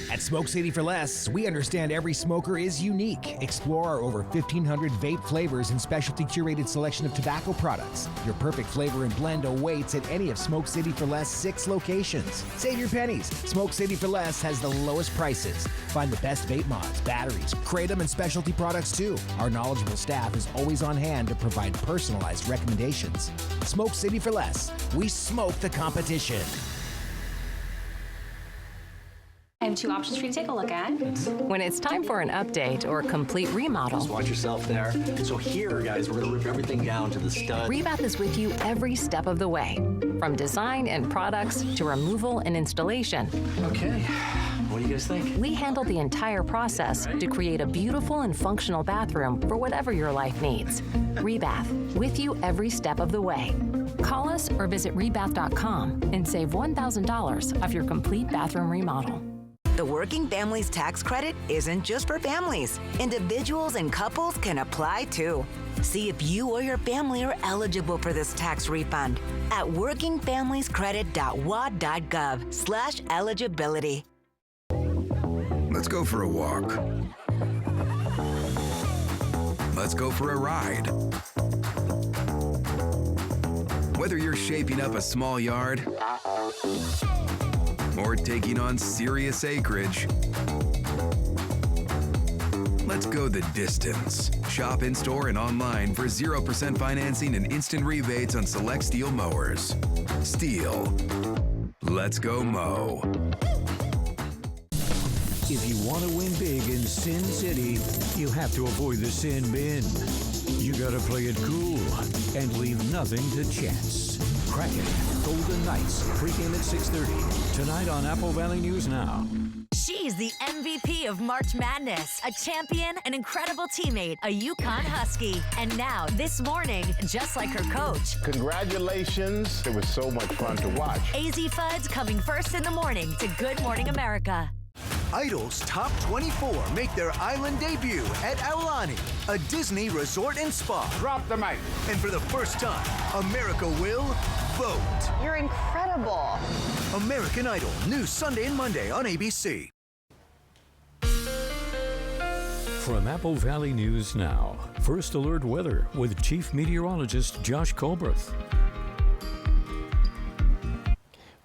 At Smoke City for Less, we understand every smoker is unique. Explore our over 1,500 vape flavors and specialty curated selection of tobacco products. Your perfect flavor and blend awaits at any of Smoke City for Less 6 locations. Save your pennies. Smoke City for Less has the lowest prices. Find the best vape mods, batteries, kratom, and specialty products too. Our knowledgeable staff is always on hand to provide personalized recommendations. Smoke City for Less. We smoke the competition. I have 2 options for you to take a look at. When it's time for an update or a complete remodel, Just watch yourself there. So here, guys, we're gonna rip everything down to the stud. Rebath is with you every step of the way, from design and products to removal and installation. Okay, what do you guys think? We handle the entire process to create a beautiful and functional bathroom for whatever your life needs. Rebath, with you every step of the way. Call us or visit rebath.com and save $1,000 off your complete bathroom remodel. The Working Families Tax Credit isn't just for families. Individuals and couples can apply too. See if you or your family are eligible for this tax refund at workingfamiliescredit.wad.gov/eligibility. Let's go for a walk. Let's go for a ride. Whether you're shaping up a small yard or taking on serious acreage, let's go the distance. Shop in-store and online for 0% financing and instant rebates on select Steel mowers. Steel. Let's go mow. If you want to win big in Sin City, you have to avoid the sin bin. You gotta play it cool and leave nothing to chance. Kraken, Golden Knights, pregame at 6:30. Tonight on Apple Valley News Now. She's the MVP of March Madness, a champion, an incredible teammate, a UConn Husky. And now, this morning, just like her coach, Congratulations. It was so much fun to watch. AZ Fuds coming first in the morning to Good Morning America. Idol's Top 24 make their island debut at Aulani, a Disney resort and spa. Drop the mic. And for the first time, America will vote. You're incredible. American Idol, new Sunday and Monday on ABC. From Apple Valley News Now, First Alert Weather with Chief Meteorologist Josh Colberth.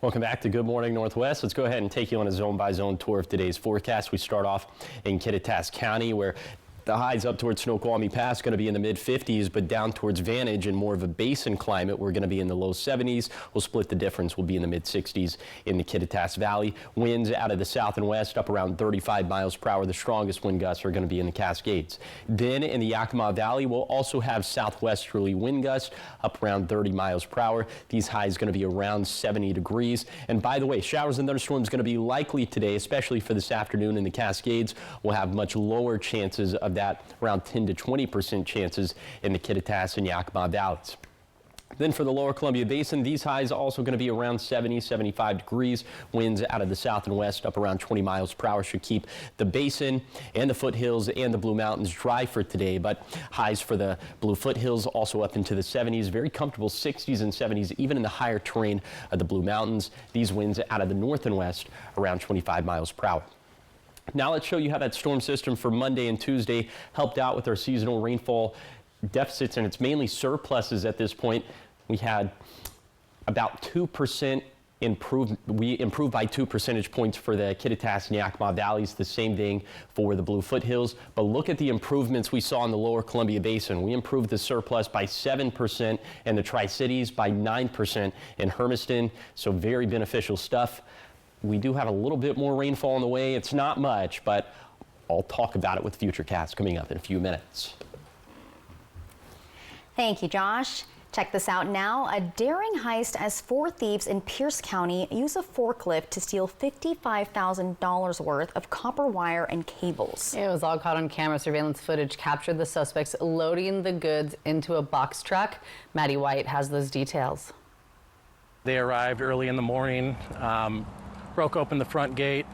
Welcome back to Good Morning Northwest. Let's go ahead and take you on a zone-by-zone tour of today's forecast. We start off in Kittitas County, where the highs up towards Snoqualmie Pass going to be in the mid-50s, but down towards Vantage and more of a basin climate, we're going to be in the low 70s. We'll split the difference. We'll be in the mid-60s in the Kittitas Valley. Winds out of the south and west up around 35 miles per hour. The strongest wind gusts are going to be in the Cascades. Then in the Yakima Valley, we'll also have southwesterly wind gusts up around 30 miles per hour. These highs going to be around 70 degrees. And by the way, showers and thunderstorms going to be likely today, especially for this afternoon in the Cascades. We'll have much lower chances of that, around 10 to 20% chances in the Kittitas and Yakima valleys. Then for the lower Columbia Basin, these highs also going to be around 70, 75 degrees. Winds out of the south and west up around 20 miles per hour should keep the basin and the foothills and the Blue Mountains dry for today. But highs for the Blue Foothills also up into the 70s, very comfortable 60s and 70s, even in the higher terrain of the Blue Mountains. These winds out of the north and west around 25 miles per hour. Now let's show you how that storm system for Monday and Tuesday helped out with our seasonal rainfall deficits, and it's mainly surpluses at this point. We had about 2% improved. We improved by 2 percentage points for the Kittitas and Yakima valleys, the same thing for the Blue Foothills. But look at the improvements we saw in the lower Columbia Basin. We improved the surplus by 7% and the Tri-Cities by 9% in Hermiston, so very beneficial stuff. We do have a little bit more rainfall on the way. It's not much, but I'll talk about it with Futurecast coming up in a few minutes. Thank you, Josh. Check this out now. A daring heist as 4 thieves in Pierce County use a forklift to steal $55,000 worth of copper wire and cables. It was all caught on camera. Surveillance footage captured the suspects loading the goods into a box truck. Maddie White has those details. They arrived early in the morning, broke open the front gate,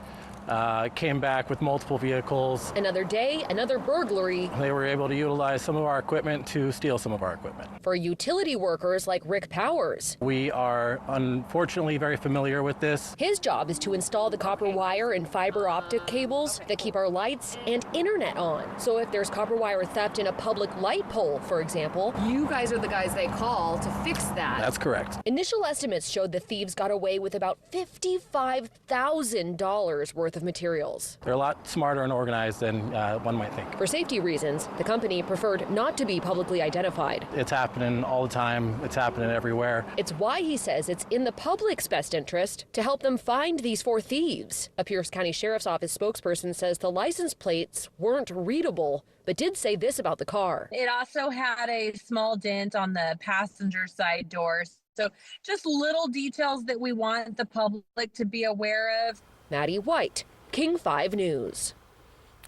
came back with multiple vehicles. Another day, another burglary. They were able to utilize some of our equipment to steal some of our equipment. For utility workers like Rick Powers. We are unfortunately very familiar with this. His job is to install the copper wire and fiber optic cables that keep our lights and internet on. So if there's copper wire theft in a public light pole, for example, you guys are the guys they call to fix that. That's correct. Initial estimates showed the thieves got away with about $55,000 worth of materials. They're a lot smarter and organized than one might think. For safety reasons, the company preferred not to be publicly identified. It's happening all the time. It's happening everywhere. It's why he says it's in the public's best interest to help them find these 4 thieves. A Pierce County Sheriff's Office spokesperson says the license plates weren't readable, but did say this about the car. It also had a small dent on the passenger side doors. So just little details that we want the public to be aware of. Maddie White, King 5 News.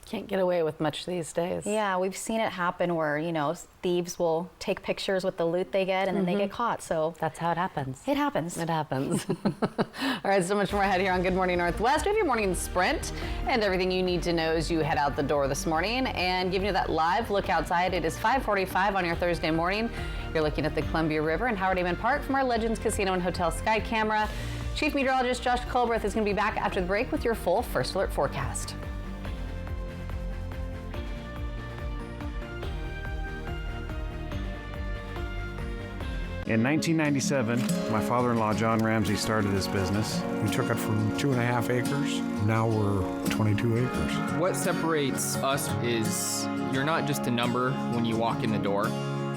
Can't get away with much these days. Yeah, we've seen it happen where, you know, thieves will take pictures with the loot they get and then they get caught. So that's how it happens. It happens. It happens. All right, so much more ahead here on Good Morning Northwest. We have your morning sprint and everything you need to know as you head out the door this morning, and giving you that live look outside. It is 5:45 on your Thursday morning. You're looking at the Columbia River and Howard Amen Park from our Legends Casino and Hotel Sky Camera. Chief Meteorologist Josh Colbreth is going to be back after the break with your full First Alert forecast. In 1997, my father-in-law, John Ramsey, started this business. We took it from 2.5 acres. Now we're 22 acres. What separates us is you're not just a number when you walk in the door.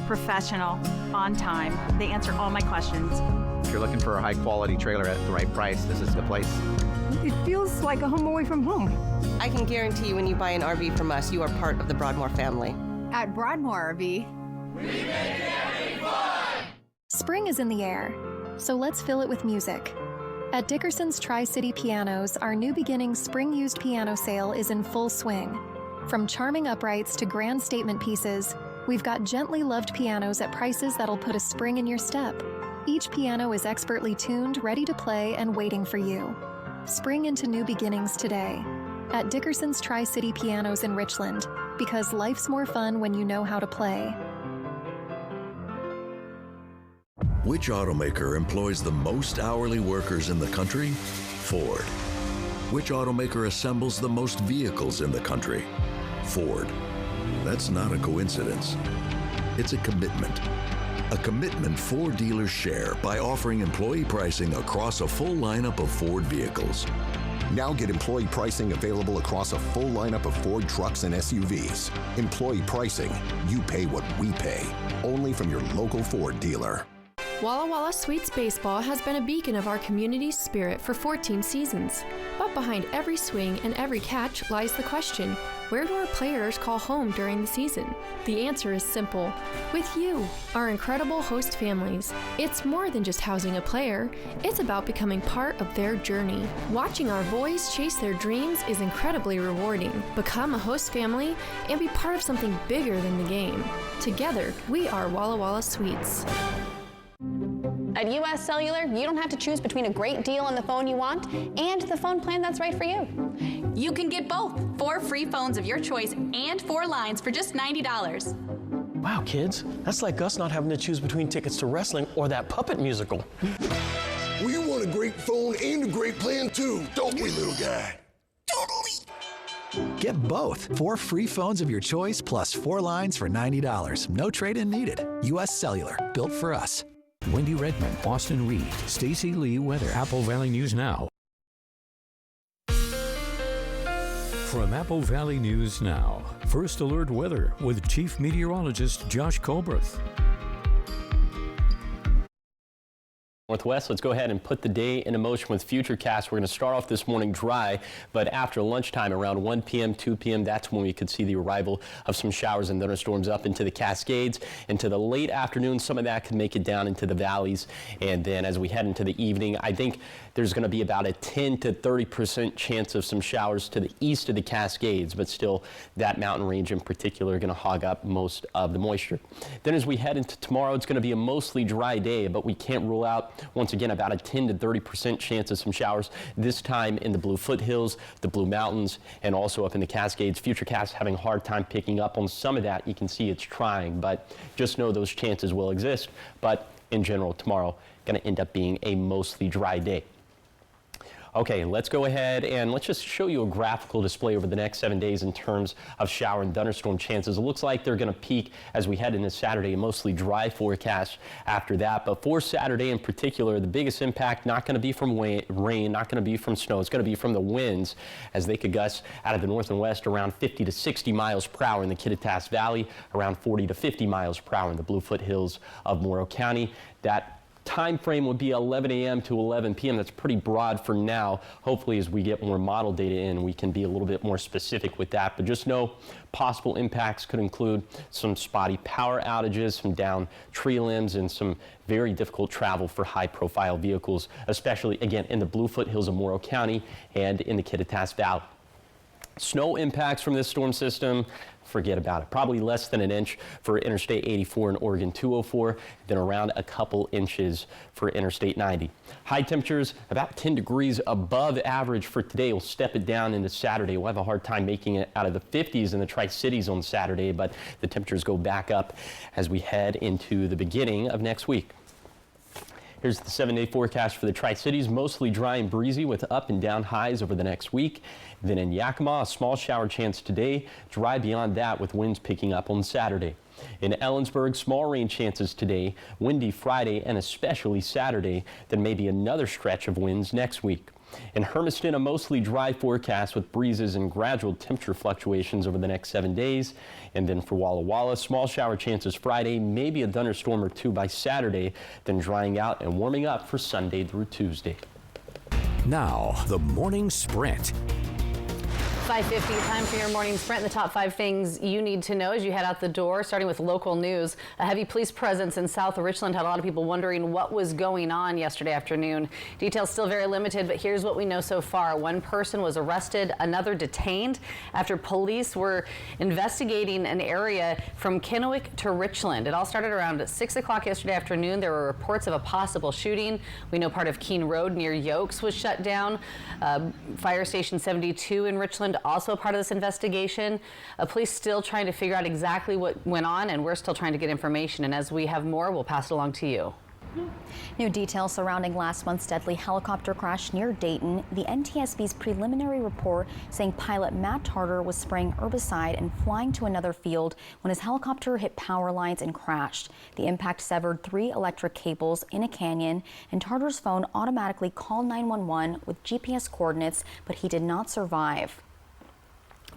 Professional, on time. They answer all my questions. If you're looking for a high-quality trailer at the right price, this is the place. It feels like a home away from home. I can guarantee you when you buy an RV from us, you are part of the Broadmoor family. At Broadmoor RV, we make camping fun! Spring is in the air, so let's fill it with music. At Dickerson's Tri-City Pianos, our New Beginnings Spring Used Piano Sale is in full swing. From charming uprights to grand statement pieces, we've got gently loved pianos at prices that'll put a spring in your step. Each piano is expertly tuned, ready to play, and waiting for you. Spring into new beginnings today at Dickerson's Tri-City Pianos in Richland, because life's more fun when you know how to play. Which automaker employs the most hourly workers in the country? Ford. Which automaker assembles the most vehicles in the country? Ford. That's not a coincidence. It's a commitment. A commitment Ford dealers share by offering employee pricing across a full lineup of Ford vehicles. Now get employee pricing available across a full lineup of Ford trucks and SUVs. Employee pricing, you pay what we pay. Only from your local Ford dealer. Walla Walla Sweets Baseball has been a beacon of our community's spirit for 14 seasons. But behind every swing and every catch lies the question, where do our players call home during the season? The answer is simple. With you, our incredible host families. It's more than just housing a player. It's about becoming part of their journey. Watching our boys chase their dreams is incredibly rewarding. Become a host family and be part of something bigger than the game. Together, we are Walla Walla Sweets. At US Cellular, you don't have to choose between a great deal on the phone you want and the phone plan that's right for you. You can get both. 4 free phones of your choice and 4 lines for just $90. Wow, kids, that's like us not having to choose between tickets to wrestling or that puppet musical. We want a great phone and a great plan too, don't we, little guy? Get both. 4 free phones of your choice plus 4 lines for $90. No trade-in needed. US Cellular, built for us. Wendy Redmond, Austin Reed, Stacy Lee weather. Apple Valley News Now. From Apple Valley News Now, First Alert weather with Chief Meteorologist Josh Colbreth. Northwest, let's go ahead and put the day into motion with Futurecast. We're going to start off this morning dry, but after lunchtime around 1 p.m., 2 p.m., that's when we could see the arrival of some showers and thunderstorms up into the Cascades. Into the late afternoon, some of that could make it down into the valleys. And then as we head into the evening, I think there's going to be about a 10 to 30% chance of some showers to the east of the Cascades, but still that mountain range in particular going to hog up most of the moisture. Then as we head into tomorrow, it's going to be a mostly dry day, but we can't rule out once again, about a 10 to 30% chance of some showers, this time in the Blue Foothills, the Blue Mountains, and also up in the Cascades. Futurecast having a hard time picking up on some of that. You can see it's trying, but just know those chances will exist. But in general, tomorrow going to end up being a mostly dry day. Okay, let's go ahead and let's just show you a graphical display over the next 7 days in terms of shower and thunderstorm chances. It looks like they're going to peak as we head into Saturday, a mostly dry forecast after that. But for Saturday in particular, the biggest impact not going to be from rain, not going to be from snow. It's going to be from the winds, as they could gust out of the north and west around 50 to 60 miles per hour in the Kittitas Valley, around 40 to 50 miles per hour in the Blue Foothills of Morrow County. That time frame would be 11 a.m. to 11 p.m. That's pretty broad for now. Hopefully, as we get more model data in, we can be a little bit more specific with that. But just know possible impacts could include some spotty power outages, some downed tree limbs, and some very difficult travel for high-profile vehicles, especially, again, in the Blue Foothills of Morrow County and in the Kittitas Valley. Snow impacts from this storm system, forget about it. Probably less than an inch for Interstate 84 and Oregon 204, then around a couple inches for Interstate 90. High temperatures about 10 degrees above average for today. We'll step it down into Saturday. We'll have a hard time making it out of the 50s in the Tri-Cities on Saturday, but the temperatures go back up as we head into the beginning of next week. Here's the 7-day forecast for the Tri-Cities, mostly dry and breezy with up and down highs over the next week. Then in Yakima, a small shower chance today, dry beyond that with winds picking up on Saturday. In Ellensburg, small rain chances today, windy Friday and especially Saturday, then maybe another stretch of winds next week. In Hermiston, a mostly dry forecast with breezes and gradual temperature fluctuations over the next 7 days. And then for Walla Walla, small shower chances Friday, maybe a thunderstorm or two by Saturday, then drying out and warming up for Sunday through Tuesday. Now, the morning sprint. 5:50, time for your morning sprint. The top 5 things you need to know as you head out the door, starting with local news. A heavy police presence in South Richland had a lot of people wondering what was going on yesterday afternoon. Details still very limited, but here's what we know so far. One person was arrested, another detained after police were investigating an area from Kennewick to Richland. It all started around 6 o'clock yesterday afternoon. There were reports of a possible shooting. We know part of Keene Road near Yokes was shut down. Fire Station 72 in Richland also part of this investigation. Police still trying to figure out exactly what went on, and we're still trying to get information. And as we have more, we'll pass it along to you. New details surrounding last month's deadly helicopter crash near Dayton. The NTSB's preliminary report saying pilot Matt Tarter was spraying herbicide and flying to another field when his helicopter hit power lines and crashed. The impact severed 3 electric cables in a canyon, and Tarter's phone automatically called 911 with GPS coordinates, but he did not survive.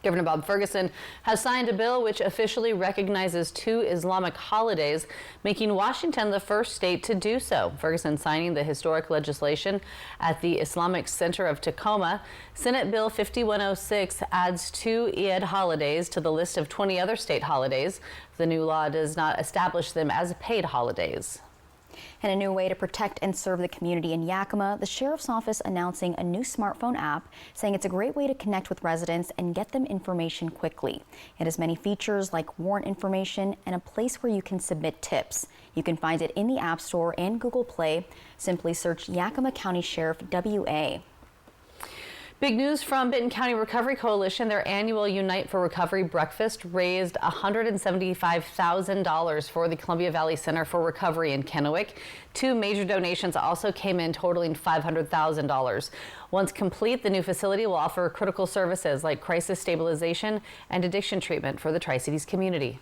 Governor Bob Ferguson has signed a bill which officially recognizes 2 Islamic holidays, making Washington the first state to do so. Ferguson signing the historic legislation at the Islamic Center of Tacoma. Senate Bill 5106 adds 2 Eid holidays to the list of 20 other state holidays. The new law does not establish them as paid holidays. And a new way to protect and serve the community in Yakima, the Sheriff's Office announcing a new smartphone app, saying it's a great way to connect with residents and get them information quickly. It has many features like warrant information and a place where you can submit tips. You can find it in the App Store and Google Play. Simply search Yakima County Sheriff WA. Big news from Benton County Recovery Coalition. Their annual Unite for Recovery breakfast raised $175,000 for the Columbia Valley Center for Recovery in Kennewick. 2 major donations also came in, totaling $500,000. Once complete, the new facility will offer critical services like crisis stabilization and addiction treatment for the Tri-Cities community.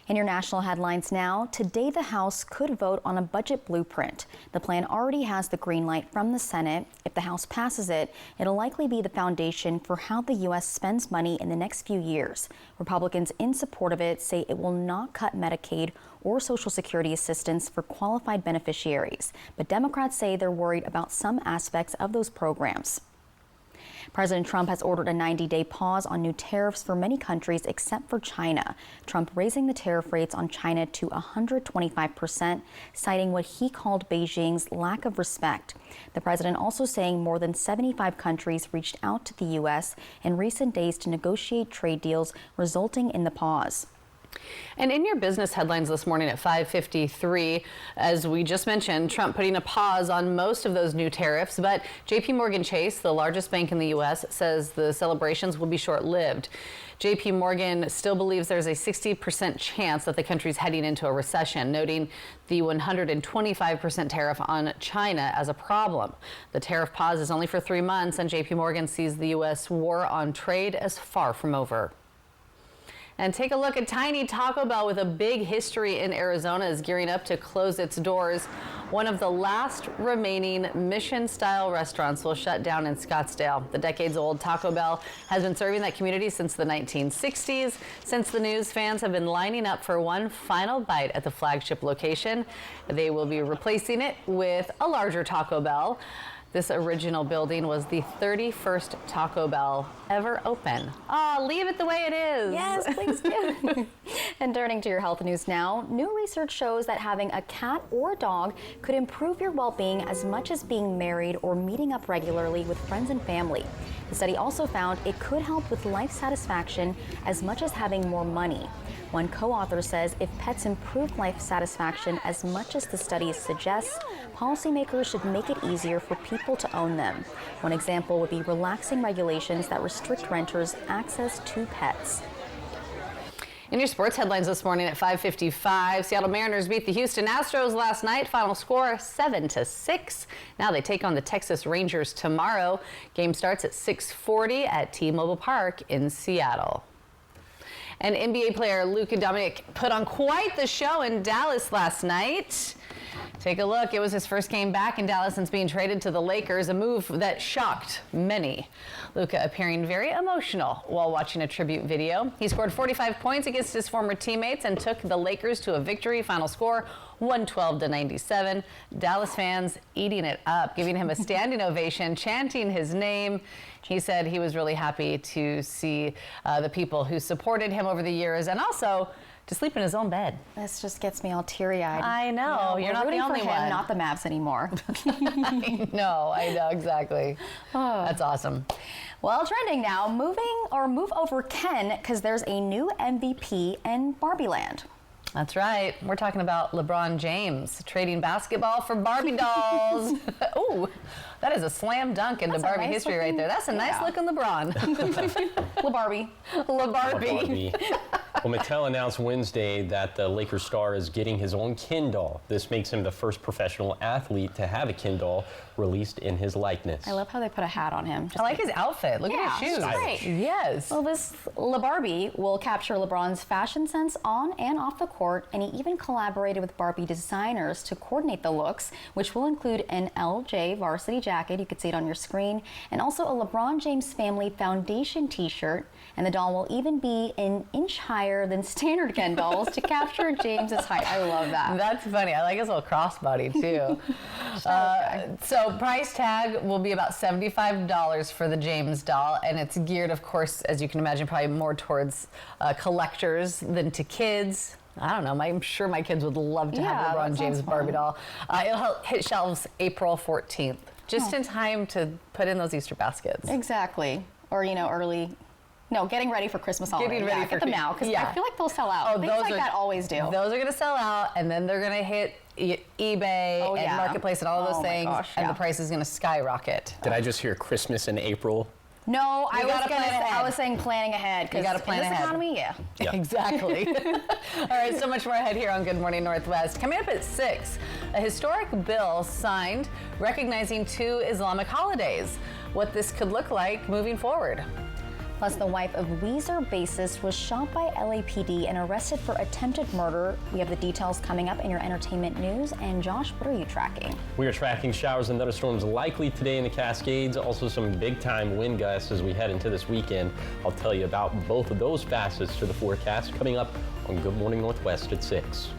In your national headlines now, today the House could vote on a budget blueprint. The plan already has the green light from the Senate. If the House passes it, it'll likely be the foundation for how the U.S. spends money in the next few years. Republicans in support of it say it will not cut Medicaid or Social Security assistance for qualified beneficiaries. But Democrats say they're worried about some aspects of those programs. President Trump has ordered a 90-day pause on new tariffs for many countries except for China. Trump raising the tariff rates on China to 125%, citing what he called Beijing's lack of respect. The president also saying more than 75 countries reached out to the U.S. in recent days to negotiate trade deals, resulting in the pause. And in your business headlines this morning at 5:53, as we just mentioned, Trump putting a pause on most of those new tariffs, but JPMorgan Chase, the largest bank in the U.S., says the celebrations will be short-lived. JPMorgan still believes there's a 60% chance that the country's heading into a recession, noting the 125% tariff on China as a problem. The tariff pause is only for 3 months, and JPMorgan sees the U.S. war on trade as far from over. And take a look at tiny Taco Bell with a big history in Arizona is gearing up to close its doors. One of the last remaining Mission-style restaurants will shut down in Scottsdale. The decades-old Taco Bell has been serving that community since the 1960s. Since the news, fans have been lining up for one final bite at the flagship location. They will be replacing it with a larger Taco Bell. This original building was the 31st Taco Bell ever open. Oh, leave it the way it is. Yes, please do. And turning to your health news now, new research shows that having a cat or a dog could improve your well-being as much as being married or meeting up regularly with friends and family. The study also found it could help with life satisfaction as much as having more money. One co-author says if pets improve life satisfaction as much as the study suggests, policymakers should make it easier for people to own them. One example would be relaxing regulations that restrict renters' access to pets. In your sports headlines this morning at 5:55, Seattle Mariners beat the Houston Astros last night. Final score 7-6. Now they take on the Texas Rangers tomorrow. Game starts at 6:40 at T-Mobile Park in Seattle. And NBA player Luka Doncic put on quite the show in Dallas last night. Take a look. It was his first game back in Dallas since being traded to the Lakers, a move that shocked many. Luka appearing very emotional while watching a tribute video. He scored 45 points against his former teammates and took the Lakers to a victory. Final score 112-97. Dallas fans eating it up, giving him a standing ovation, chanting his name. He said he was really happy to see the people who supported him over the years and also to sleep in his own bed. This just gets me all teary-eyed. I know. You're not the only one. Not the Mavs anymore. I know, exactly. That's awesome. Well, trending now, move over Ken, because there's a new MVP in Barbie Land. That's right. We're talking about LeBron James trading basketball for Barbie dolls. Ooh, that is a slam dunk into Barbie history right there. That's a nice looking LeBron. LeBarbie. Well, Mattel announced Wednesday that the Lakers star is getting his own Ken doll. This makes him the first professional athlete to have a Ken doll released in his likeness. I love how they put a hat on him. I like his outfit. Look at his shoes. Great. Yes. Well, this LeBarbie will capture LeBron's fashion sense on and off the court, and he even collaborated with Barbie designers to coordinate the looks, which will include an LJ varsity jacket, you can see it on your screen, and also a LeBron James Family Foundation t-shirt, and the doll will even be an inch higher than standard Ken dolls to capture James's height. I love that. That's funny. I like his little crossbody too. So price tag will be about $75 for the James doll, and it's geared, of course, as you can imagine, probably more towards collectors than to kids. I don't know. I'm sure my kids would love to have LeBron James Barbie doll. It'll hit shelves April 14th, just in time to put in those Easter baskets. Exactly. Or, getting ready for Christmas holiday. Get them now, because I feel like they'll sell out. Things like that always do. Those are going to sell out, and then they're going to hit eBay and Marketplace and all of those things, and the price is going to skyrocket. Did I just hear Christmas in April? No, I was saying planning ahead. You got to plan ahead. Economy, yeah. Exactly. All right, so much more ahead here on Good Morning Northwest. Coming up at 6, a historic bill signed recognizing 2 Islamic holidays. What this could look like moving forward. Plus, the wife of Weezer bassist was shot by LAPD and arrested for attempted murder. We have the details coming up in your entertainment news. And Josh, what are you tracking? We are tracking showers and thunderstorms likely today in the Cascades. Also some big-time wind gusts as we head into this weekend. I'll tell you about both of those facets to the forecast coming up on Good Morning Northwest at 6.